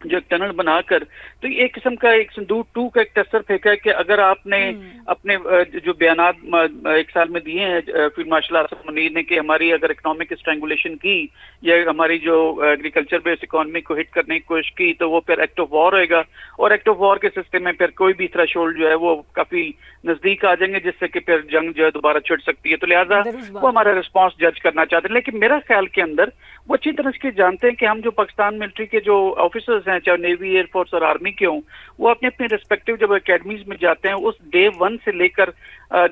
جو ایک ٹنل بنا کر تو ایک قسم کا ایک سندور 2 کا ایک ٹیسر پھینکا ہے کہ اگر آپ نے اپنے جو بیانات ایک سال میں دیے ہیں فیلڈ مارشل آصف منیر نے کہ ہماری اگر اکنامک اسٹرینگولیشن کی یا ہماری جو ایگریکلچر بیس اکانومی کو ہٹ کرنے کی کوشش کی تو وہ پھر ایکٹ آف وار ہوئے گا، اور ایکٹ آف وار کے سسٹم میں پھر کوئی بھی تھریشولڈ جو ہے وہ کافی نزدیک آ جائیں گے جس سے کہ پھر جنگ جو ہے دوبارہ چھڑ سکتی ہے. تو لہٰذا وہ ہمارا رسپانس جج کرنا چاہتے ہیں. لیکن میرا خیال کے اندر وہ اچھی طرح سے جانتے ہیں کہ ہم جو پاکستان ملٹری کے جو آفیسرز ہیں چاہے نیوی ایئر فورس اور آرمی کے ہوں وہ اپنے اپنے ریسپیکٹیو جب اکیڈمیز میں جاتے ہیں اس ڈے 1 سے لے کر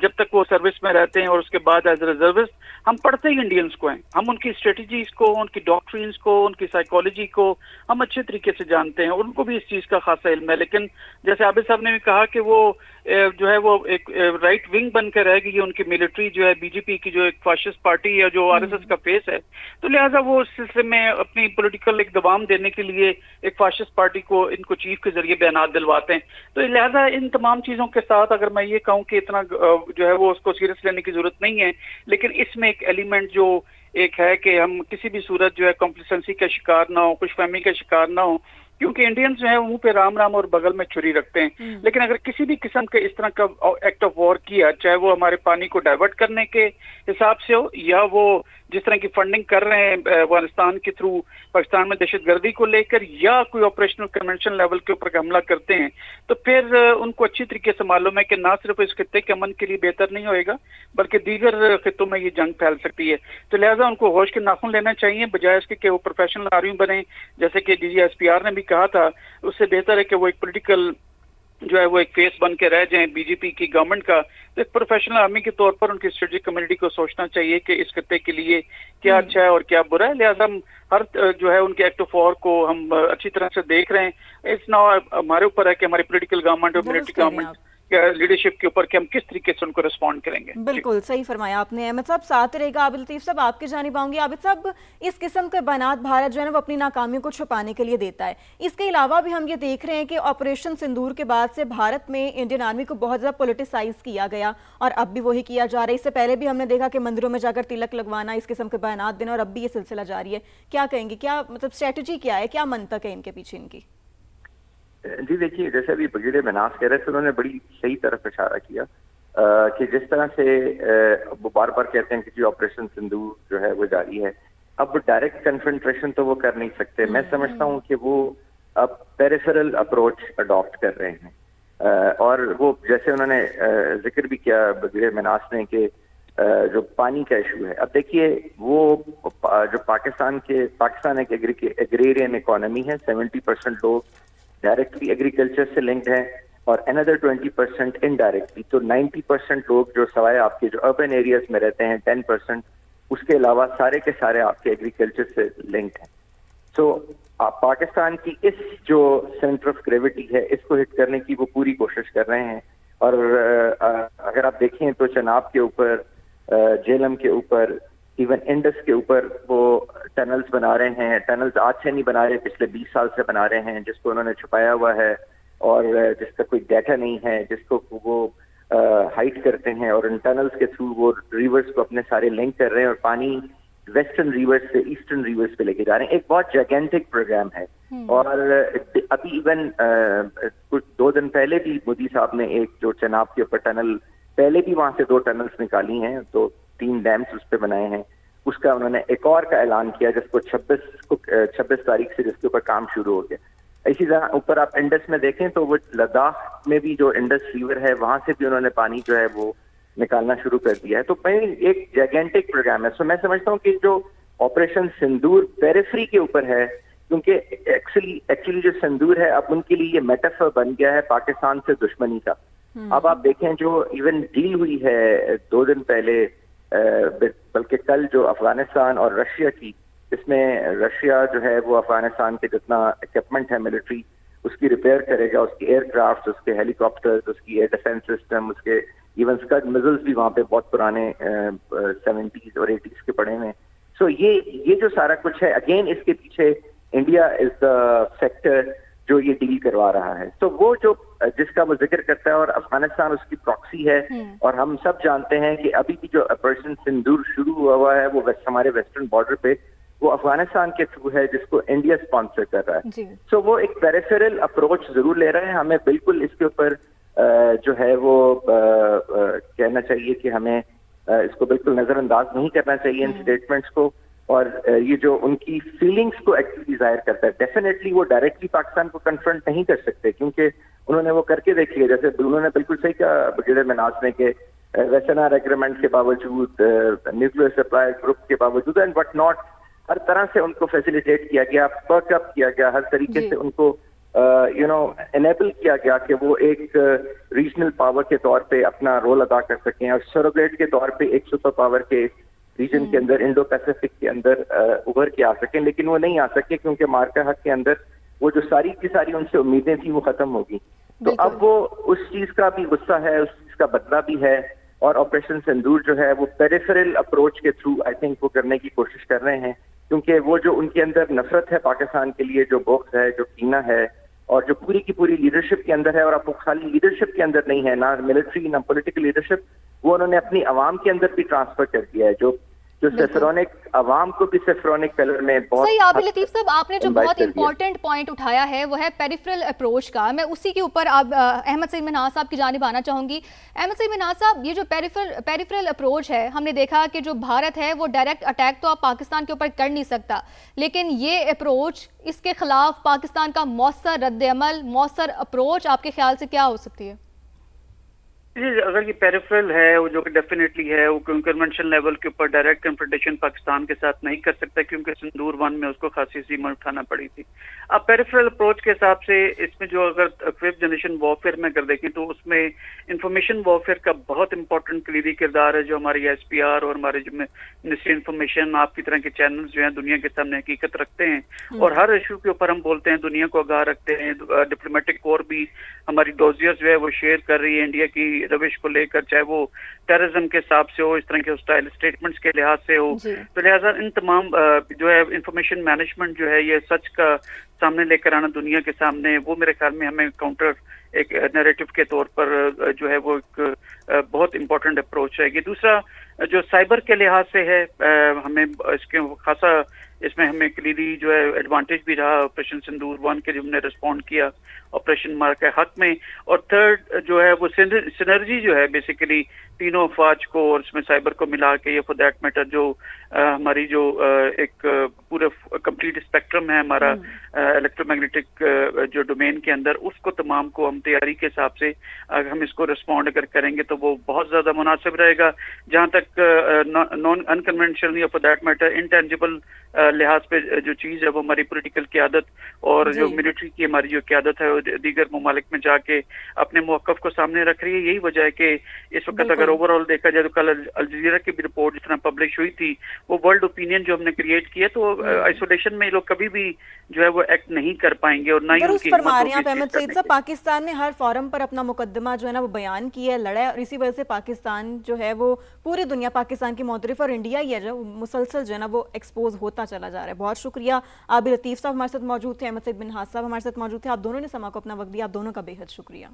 جب تک وہ سروس میں رہتے ہیں اور اس کے بعد ایز اے ریزروسٹ ہم پڑھتے ہی انڈینس کو ہیں. ہم ان کی اسٹریٹجیز کو، ان کی ڈاکٹرینز کو، ان کی سائیکالوجی کو ہم اچھے طریقے سے جانتے ہیں اور ان کو بھی اس چیز کا خاصا علم ہے. لیکن جیسے عابد صاحب نے بھی کہا کہ وہ جو ہے وہ ایک رائٹ ونگ بن کے رہ گئی، ان کی ملٹری جو ہے بی جے پی کی جو ایک فاشسٹ پارٹی ہے جو آر ایس ایس کا فیس ہے، تو لہٰذا وہ اس سلسلے میں اپنی پولیٹیکل ایک دبام دینے کے لیے ایک فاشسٹ پارٹی کو ان کو چیف کے ذریعے بیانات دلواتے ہیں. تو لہٰذا ان تمام چیزوں کے ساتھ اگر میں یہ کہوں کہ اتنا جو ہے وہ اس کو سیریس لینے کی ضرورت نہیں ہے، لیکن اس میں ایک ایلیمنٹ جو ایک ہے کہ ہم کسی بھی صورت جو ہے کمپلیسنسی کا شکار نہ ہو، خوش فہمی کا شکار نہ ہو، کیونکہ انڈینز جو ہے منہ پہ رام رام اور بغل میں چھری رکھتے ہیں. لیکن اگر کسی بھی قسم کے اس طرح کا ایکٹ آف وار کیا، چاہے وہ ہمارے پانی کو ڈائیورٹ کرنے کے حساب سے ہو یا وہ جس طرح کی فنڈنگ کر رہے ہیں افغانستان کے تھرو پاکستان میں دہشت گردی کو لے کر، یا کوئی آپریشنل کنونشن لیول کے اوپر حملہ کرتے ہیں، تو پھر ان کو اچھی طریقے سے معلوم ہے کہ نہ صرف اس خطے کے امن کے لیے بہتر نہیں ہوئے گا بلکہ دیگر خطوں میں یہ جنگ پھیل سکتی ہے. تو لہٰذا ان کو ہوش کے ناخن لینا چاہیے بجائے اس کے کہ وہ پروفیشنل آرمی بنے. جیسے کہ D G S P R نے بھی کہا تھا، اس سے بہتر ہے کہ وہ ایک پولیٹیکل جو ہے وہ ایک فیس بن کے رہ جائیں بی جے پی کی گورنمنٹ کا. تو ایک پروفیشنل آرمی کے طور پر ان کی اسٹریٹجک کمیونٹی کو سوچنا چاہیے کہ اس خطے کے لیے کیا اچھا ہے اور کیا برا ہے. لہٰذا ہم ہر جو ہے ان کے ایکٹ آف وار کو ہم اچھی طرح سے دیکھ رہے ہیں. اس نہ ہمارے اوپر ہے کہ ہماری پولیٹیکل گورنمنٹ اور ملٹری گورنمنٹ لیڈرشپ کے اوپر کہ ہم کس طریقے سے ان کو ریسپونڈ کریں گے. بالکل صحیح فرمایا آپ نے. احمد صاحب ساتھ رہے گا. عابد لطیف صاحب آپ کی جانب آؤں گی. عابد صاحب اس قسم کے بیانات بھارت جو ہے نا وہ اپنی ناکامیوں کو چھپانے کے لیے دیتا ہے. اس کے علاوہ بھی ہم یہ دیکھ رہے ہیں کہ آپریشن سندور کے بعد سے بھارت میں انڈین آرمی کو بہت زیادہ پولیٹیسائز کیا گیا اور اب بھی وہی کیا جا رہا ہے. اس سے پہلے بھی ہم نے دیکھا کہ مندروں میں جا کر تلک لگوانا، اس قسم کے بیانات دینا، اور اب بھی یہ سلسلہ جاری ہے. کیا کہیں گے؟ کیا مطلب اسٹریٹجی کیا ہے؟ کیا منطق ہے ان کے پیچھے ان کی؟ جی دیکھیے، جیسے ابھی برگیڈیئر مناس کہہ رہے تھے، انہوں نے بڑی صحیح طرف اشارہ کیا کہ جس طرح سے وہ بار بار کہتے ہیں کہ جی آپریشن سندور جو ہے وہ جاری ہے. اب ڈائریکٹ کنفرنٹریشن تو وہ کر نہیں سکتے. میں سمجھتا ہوں کہ وہ اب پیریفرل اپروچ اڈاپٹ کر رہے ہیں، اور وہ جیسے انہوں نے ذکر بھی کیا برگیڈیئر مناس نے کہ جو پانی کا ایشو ہے. اب دیکھیے وہ جو پاکستان ایک ایگریرین اکانومی ہے. 70% لوگ ڈائریکٹلی ایگریکلچر سے لنکڈ ہیں اور another 20% انڈائریکٹلی. تو 90% لوگ جو سوائے آپ کے جو اربن ایریاز میں رہتے ہیں 10%، اس کے علاوہ سارے کے سارے آپ کے ایگریکلچر سے لنکڈ ہیں. سو پاکستان کی اس جو سینٹر آف گریوٹی ہے اس کو ہٹ کرنے کی وہ پوری کوشش کر رہے ہیں. اور اگر آپ دیکھیں تو چناب کے اوپر، جیلم کے اوپر، ایون انڈس کے اوپر وہ ٹنلز بنا رہے ہیں. ٹنلز آج سے نہیں بنا رہے، پچھلے 20 سال سے بنا رہے ہیں، جس کو انہوں نے چھپایا ہوا ہے اور جس کا کوئی ڈیٹا نہیں ہے، جس کو وہ ہائڈ کرتے ہیں. اور ان ٹنلز کے تھرو وہ ریورز کو اپنے سارے لنک کر رہے ہیں اور پانی ویسٹرن ریورز سے ایسٹرن ریورز پہ لے کے جا رہے ہیں. ایک بہت جیگینٹک پروگرام ہے. اور ابھی ایون کچھ 2 دن پہلے بھی مودی صاحب نے ایک جو چناب کے اوپر ٹنل، پہلے بھی وہاں سے 2 ٹنلز نکالی ہیں، تو 3 ڈیمز اس پہ بنائے ہیں. اس کا انہوں نے ایک اور کا اعلان کیا جس کو 26 تاریخ سے جس کے اوپر کام شروع ہو گیا. اسی طرح اوپر آپ انڈس میں دیکھیں تو وہ لداخ میں بھی جو انڈس ریور ہے وہاں سے بھی انہوں نے پانی جو ہے وہ نکالنا شروع کر دیا ہے. تو ایک جیگینٹک پروگرام ہے. سو میں سمجھتا ہوں کہ جو آپریشن سندور پیریفری کے اوپر ہے، کیونکہ ایکچولی جو سندور ہے اب ان کے لیے یہ میٹافر بن گیا ہے پاکستان سے دشمنی کا. اب آپ دیکھیں جو ایون ڈیل ہوئی ہے 2 دن پہلے، بلکہ کل، جو افغانستان اور رشیا کی، اس میں رشیا جو ہے وہ افغانستان کے جتنا اکوپمنٹ ہے ملٹری اس کی ریپیئر کرے گا، اس کی ایئر کرافٹ، اس کے ہیلی کاپٹرز، اس کی ایئر ڈیفینس سسٹم، اس کے ایون اسکڈ میزلز بھی وہاں پہ بہت پرانے 70s اور 80s کے پڑے ہوئے ہیں. سو یہ جو سارا کچھ ہے، اگین اس کے پیچھے انڈیا از دا فیکٹر جو یہ ڈیل کروا رہا ہے. تو وہ جو جس کا وہ ذکر کرتا ہے، اور افغانستان اس کی پراکسی ہے. اور ہم سب جانتے ہیں کہ ابھی بھی جو آپریشن سندور شروع ہوا ہے وہ ہمارے ویسٹرن بارڈر پہ وہ افغانستان کے تھرو ہے جس کو انڈیا اسپانسر کر رہا ہے. جی سو وہ ایک پیریفرل اپروچ ضرور لے رہے ہیں. ہمیں بالکل اس کے اوپر جو ہے وہ کہنا چاہیے کہ ہمیں اس کو بالکل نظر انداز نہیں کرنا چاہیے ان اسٹیٹمنٹس کو, اور یہ جو ان کی فیلنگس کو ایکچولی ظاہر کرتا ہے. ڈیفینیٹلی وہ ڈائریکٹلی پاکستان کو کنفرنٹ نہیں کر سکتے کیونکہ انہوں نے وہ کر کے دیکھ لیا. جیسے انہوں نے بالکل صحیح کہا برگیڈیئر مناز نے کہ ویسٹرن ایگریمنٹ کے باوجود, نیوکلیر سپلائی گروپ کے باوجود اینڈ بٹ ناٹ, ہر طرح سے ان کو فیسیلیٹیٹ کیا گیا, برک اپ کیا گیا, ہر طریقے سے ان کو انیبل کیا گیا کہ وہ ایک ریجنل پاور کے طور پہ اپنا رول ادا کر سکیں اور سروگیٹ کے طور پہ ایک سپر پاور کے ریجن کے اندر, انڈو پیسفک کے اندر ابھر کے آ سکیں. لیکن وہ نہیں آ سکے کیونکہ مارکا حق کے اندر وہ جو ساری کی ساری ان سے امیدیں تھیں وہ ختم ہوگی. تو اب وہ اس چیز کا بھی غصہ ہے, اس چیز کا بدلہ بھی ہے, اور آپریشن سندور جو ہے وہ پیریفرل اپروچ کے تھرو آئی تھنک وہ کرنے کی کوشش کر رہے ہیں, کیونکہ وہ جو ان کے اندر نفرت ہے پاکستان کے لیے, جو بغض ہے, جو کینہ ہے, اور جو پوری کی پوری لیڈرشپ کے اندر ہے, اور اب وہ خالی لیڈرشپ کے اندر نہیں ہے, نہ ملٹری نہ پولیٹیکل لیڈرشپ, وہ انہوں نے اپنی عوام کے اندر بھی ٹرانسفر کر دیا ہے. جو سیفرونک عوام کو بھی سیفرونک کلر میں بہت صحیح. عابد لطیف صاحب, آپ نے جو بہت امپورٹنٹ پوائنٹ اٹھایا ہے وہ ہے پیریفرل اپروچ کا. میں اسی کے اوپر احمد سعید منہاس صاحب کی جانب آنا چاہوں گی. احمد سعید منہاس صاحب, یہ جو پیریفرل اپروچ ہے, ہم نے دیکھا کہ جو بھارت ہے وہ ڈائریکٹ اٹیک تو آپ پاکستان کے اوپر کر نہیں سکتا, لیکن یہ اپروچ, اس کے خلاف پاکستان کا مؤثر رد عمل, مؤثر اپروچ آپ کے خیال سے کیا ہو سکتی ہے؟ جی, اگر یہ پیریفرل ہے وہ جو کہ ڈیفینیٹلی ہے, وہ کنونشنل لیول کے اوپر ڈائریکٹ کنفرنٹیشن پاکستان کے ساتھ نہیں کر سکتا کیونکہ سندور 1 میں اس کو خاصی سیما اٹھانا پڑی تھی. اب پیریفرل اپروچ کے حساب سے اس میں جو اگر 5th جنریشن وارفیئر میں اگر دیکھیں تو اس میں انفارمیشن وارفیئر کا بہت امپورٹنٹ کلیدی کردار ہے, جو ہماری ایس پی آر اور ہمارے جو منسٹری انفارمیشن, آپ کی طرح کے چینلز جو ہیں دنیا کے سامنے حقیقت رکھتے ہیں, اور ہر ایشو کے اوپر ہم بولتے ہیں, دنیا کو آگاہ رکھتے ہیں. ڈپلومیٹک کور بھی ہماری ڈوزیئرز جو ہے وہ شیئر کر رہی ہے انڈیا کی روش کو لے کر, چاہے وہ ٹیررزم کے حساب سے ہو, اس طرح کے ہاسٹائل اسٹیٹمنٹس کے لحاظ سے ہو. تو لہٰذا ان تمام جو ہے انفارمیشن مینجمنٹ جو ہے یہ سچ کا سامنے لے کر آنا دنیا کے سامنے, وہ میرے خیال میں ہمیں کاؤنٹر ایک نیریٹو کے طور پر جو ہے وہ ایک بہت امپورٹنٹ اپروچ ہے. یہ دوسرا جو سائبر کے لحاظ سے ہے, ہمیں اس کے خاصا اس میں ہمیں کلیدی جو ہے ایڈوانٹیج بھی رہا آپریشن سندور 1 کے, جو ہم نے رسپونڈ کیا آپریشن مارکا حق میں. اور تھرڈ جو ہے وہ سینرجی جو ہے بیسیکلی تینوں افواج کو اور اس میں سائبر کو ملا کے, یہ فور دیٹ میٹر جو ہماری جو ایک پورا کمپلیٹ اسپیکٹرم ہے ہمارا الیکٹرو میگنیٹک جو ڈومین کے اندر, اس کو تمام کو ہم تیاری کے حساب سے اگر ہم اس کو رسپونڈ اگر کریں گے تو وہ بہت زیادہ مناسب رہے گا. جہاں تک نان انکنونشنل یا فور دیٹ میٹر انٹینجیبل لحاظ پہ جو چیز ہے وہ ہماری پولیٹیکل قیادت اور جو ملٹری کی ہماری جو قیادت ہے دیگر ممالک میں جا کے اپنے موقف کو سامنے رکھ رہی ہے. یہی وجہ ہے کہ اس وقت اگر اوور آل دیکھا جائے تو کل الجزیرہ کی بھی رپورٹ جس طرح پبلش ہوئی تھی, وہ ورلڈ اوپینین جو ہم نے کریٹ کیا, تو آئسولیشن میں یہ لوگ کبھی بھی جو ہے وہ ایکٹ نہیں کر پائیں گے, اور نہ ہی ان کی ہمت ہوگی. آپ احمد سعید صاحب, پاکستان نے ہر فورم پر اپنا مقدمہ جو ہے نا وہ بیان کیا ہے, لڑا ہے, اور اسی وجہ سے پاکستان جو ہے وہ پوری دنیا پاکستان کی معترف, اور انڈیا ہی ہے جو مسلسل جو ہے نا وہ ایکسپوز ہوتا چلا جا رہا ہے. بہت شکریہ. عابد لطیف صاحب ہمارے ساتھ موجود تھے, احمد سعید منہاس صاحب ہمارے ساتھ موجود تھے. آپ دونوں نے سما کو اپنا وقت دیا, آپ دونوں کا بے حد شکریہ.